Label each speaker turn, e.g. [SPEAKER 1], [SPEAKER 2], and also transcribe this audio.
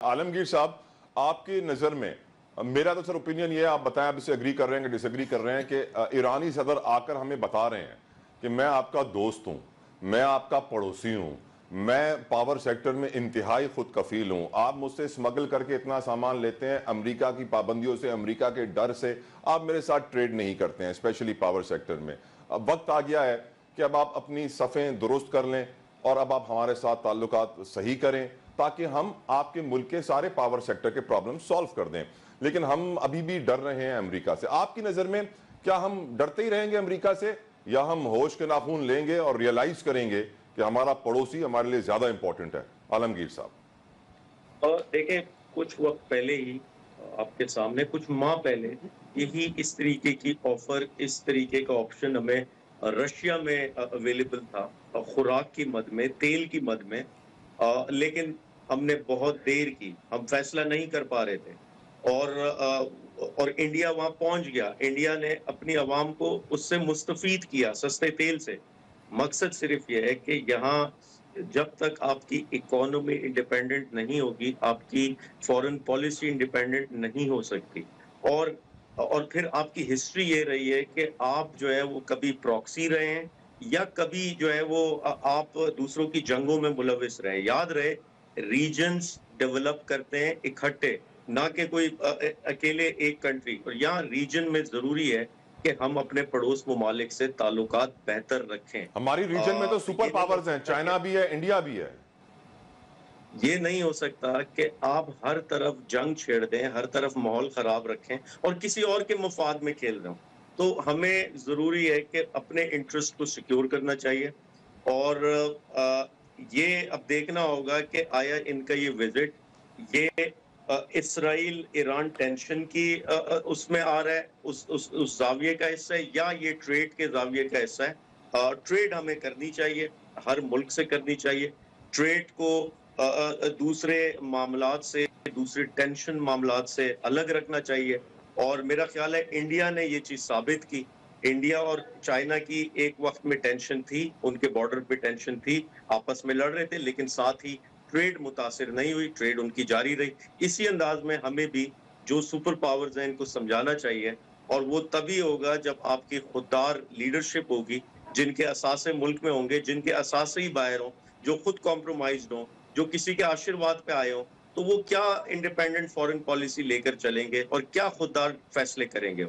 [SPEAKER 1] आलमगीर साहब, आपकी नज़र में मेरा तो सर ओपिनियन ये है, आप बताएं आप इसे एग्री कर रहे हैं कि डिसएग्री कर रहे हैं कि ईरानी सदर आकर हमें बता रहे हैं कि मैं आपका दोस्त हूं, मैं आपका पड़ोसी हूं, मैं पावर सेक्टर में इंतहाई खुद कफील हूं, आप मुझसे स्मगल करके इतना सामान लेते हैं, अमेरिका की पाबंदियों से, अमेरिका के डर से आप मेरे साथ ट्रेड नहीं करते हैं, स्पेशली पावर सेक्टर में। अब वक्त आ गया है कि अब आप अपनी सफ़ें दुरुस्त कर लें और अब आप हमारे साथ ताल्लुकात सही करें ताकि हम आपके मुल्क के सारे पावर सेक्टर के प्रॉब्लम सॉल्व कर दें। लेकिन हम अभी भी डर रहे हैं अमेरिका से। आपकी नज़र में क्या हम डरते ही रहेंगे अमेरिका से, या हम होश के नाखून लेंगे और रियलाइज करेंगे कि हमारा पड़ोसी हमारे लिए ज्यादा इंपॉर्टेंट है? आलमगीर साहब।
[SPEAKER 2] और देखें, कुछ वक्त पहले ही आपके सामने कुछ माह पहले यही इस तरीके की ऑफर, इस तरीके का ऑप्शन हमें रशिया में अवेलेबल था, खुराक की मद में, तेल की मद में। लेकिन हमने बहुत देर की, हम फैसला नहीं कर पा रहे थे। और इंडिया वहां पहुंच गया। इंडिया ने अपनी आवाम को उससे मुस्तफीद किया, सस्ते तेल से। मकसद सिर्फ यह है कि यहाँ जब तक आपकी इकोनॉमी इंडिपेंडेंट नहीं होगी, आपकी फॉरेन पॉलिसी इंडिपेंडेंट नहीं हो सकती। और और फिर आपकी हिस्ट्री ये रही है कि आप जो है वो कभी प्रॉक्सी रहे हैं, या कभी जो है वो आप दूसरों की जंगों में मुलविस रहे। याद रहे, रीजन्स डेवलप करते हैं इकट्ठे, ना कि कोई अकेले एक कंट्री। और यहाँ रीजन में जरूरी है कि हम अपने पड़ोस ममालिक से ताल्लुकात बेहतर रखें।
[SPEAKER 1] हमारी रीजन में तो सुपर
[SPEAKER 2] ये नहीं हो
[SPEAKER 1] पावर्स हैं,
[SPEAKER 2] सकता कि
[SPEAKER 1] चाइना भी है, इंडिया भी है।
[SPEAKER 2] ये नहीं हो सकता कि आप हर तरफ जंग छेड़ दें, हर तरफ माहौल खराब रखें और किसी और के मफाद में खेल रहे हो। तो हमें ज़रूरी है कि अपने इंटरेस्ट को सिक्योर करना चाहिए। और ये अब देखना होगा कि आया इनका ये विजिट, ये इसराइल ईरान टेंशन की उसमें आ रहा है, उस ज़ाविये का हिस्सा है, या ये ट्रेड के ज़ाविये का हिस्सा है। ट्रेड हमें करनी चाहिए, हर मुल्क से करनी चाहिए। ट्रेड को दूसरे मामलात से, दूसरे टेंशन मामलात से अलग रखना चाहिए। और मेरा ख्याल है इंडिया ने ये चीज साबित की। इंडिया और चाइना की एक वक्त में टेंशन थी, उनके बॉर्डर पे टेंशन थी, आपस में लड़ रहे थे, लेकिन साथ ही ट्रेड मुतासिर नहीं हुई, ट्रेड उनकी जारी रही। इसी अंदाज में हमें भी जो सुपर पावर्स हैं इनको समझाना चाहिए। और वो तभी होगा जब आपकी खुददार लीडरशिप होगी, जिनके असासे मुल्क में होंगे, जिनके असासे ही बाहर हों, जो खुद कॉम्प्रोमाइज्ड हों, जो किसी के आशीर्वाद पे आए हों। तो वो क्या इंडिपेंडेंट फॉरेन पॉलिसी लेकर चलेंगे और क्या खुददार फैसले करेंगे?